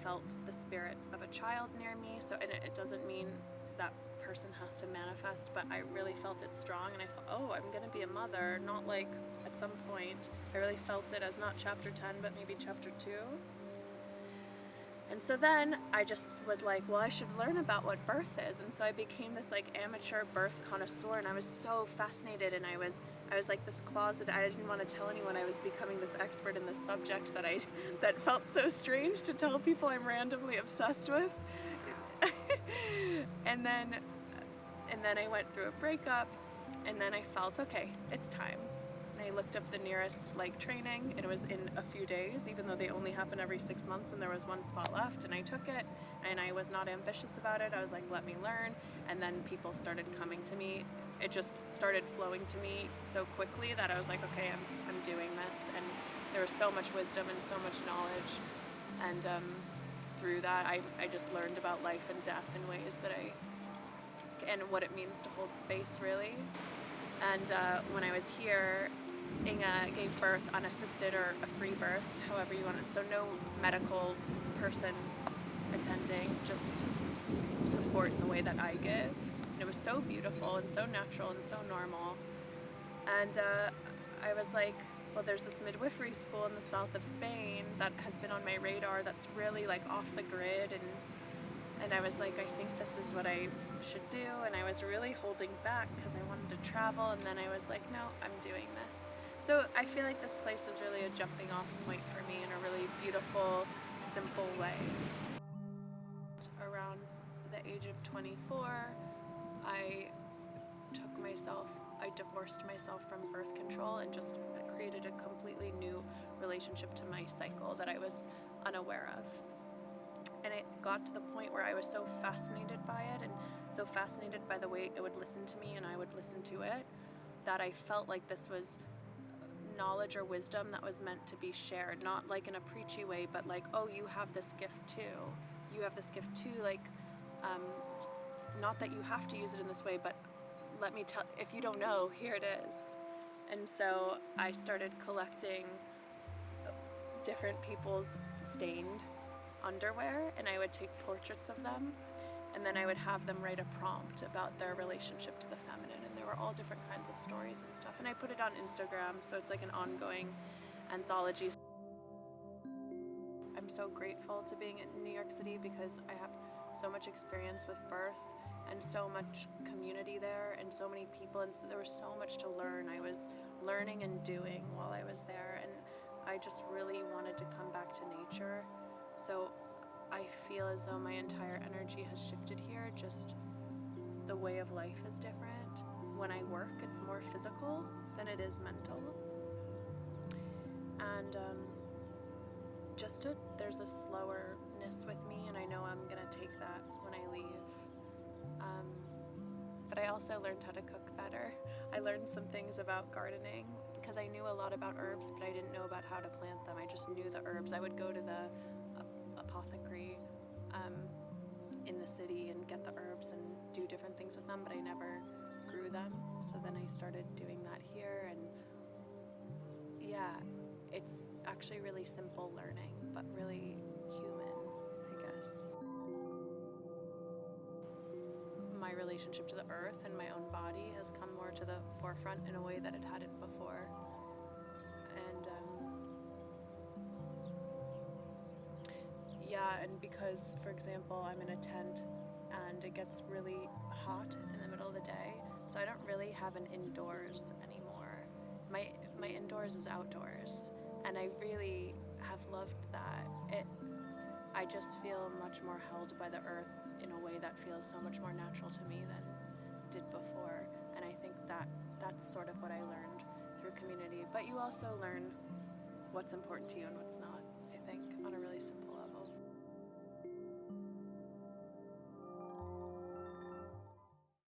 felt the spirit of a child near me. So, and it doesn't mean that person has to manifest, but I really felt it strong, and I thought, oh, I'm gonna be a mother, not like at some point. I really felt it as not chapter 10, but maybe chapter 2. And so then I just was like, well, I should learn about what birth is. And so I became this like amateur birth connoisseur, and I was so fascinated, and I was like this closet. I didn't want to tell anyone I was becoming this expert in this subject that felt so strange to tell people I'm randomly obsessed with. and then I went through a breakup, and then I felt, okay, it's time. And I looked up the nearest like training, and it was in a few days, even though they only happen every 6 months, and there was one spot left, and I took it, and I was not ambitious about it. I was like, let me learn. And then people started coming to me. It just started flowing to me so quickly that I was like, okay, I'm doing this. And there was so much wisdom and so much knowledge, and through that I just learned about life and death in ways that and what it means to hold space, really. And when I was here, Inga gave birth unassisted, or a free birth, however you want it. So no medical person attending, just support in the way that I give. And it was so beautiful and so natural and so normal. And I was like, well, there's this midwifery school in the south of Spain that has been on my radar that's really like off the grid, and I was like, I think this is what I should do. And I was really holding back because I wanted to travel, and then I was like, no, I'm doing this. So I feel like this place is really a jumping off point for me in a really beautiful, simple way. Around the age of 24, I divorced myself from birth control and just created a completely new relationship to my cycle that I was unaware of. And it got to the point where I was so fascinated by it, and so fascinated by the way it would listen to me and I would listen to it, that I felt like this was knowledge or wisdom that was meant to be shared, not like in a preachy way, but like, oh, you have this gift too. You have this gift too, like, not that you have to use it in this way, but let me tell, if you don't know, here it is. And so I started collecting different people's stained underwear, and I would take portraits of them, and then I would have them write a prompt about their relationship to the feminine, and there were all different kinds of stories and stuff, and I put it on Instagram, so it's like an ongoing anthology. I'm so grateful to being in New York City because I have so much experience with birth and so much community there and so many people, and so there was so much to learn. I was learning and doing while I was there, and I just really wanted to come back to nature. So I feel as though my entire energy has shifted here, just the way of life is different. When I work, it's more physical than it is mental. And there's a slowerness with me, and I know I'm gonna take that when I leave. But I also learned how to cook better. I learned some things about gardening because I knew a lot about herbs, but I didn't know about how to plant them. I just knew the herbs. I would go to the apothecary in the city and get the herbs and do different things with them, but I never grew them. So then I started doing that here, and yeah, it's actually really simple learning, but really human, I guess. My relationship to the earth and my own body has come more to the forefront in a way that it hadn't before. And yeah, and because, for example, I'm in a tent and it gets really hot in the middle of the day, so I don't really have an indoors anymore. My indoors is outdoors, and I really have loved that. I just feel much more held by the earth in a way that feels so much more natural to me than did before, and I think that's sort of what I learned through community. But you also learn what's important to you and what's not.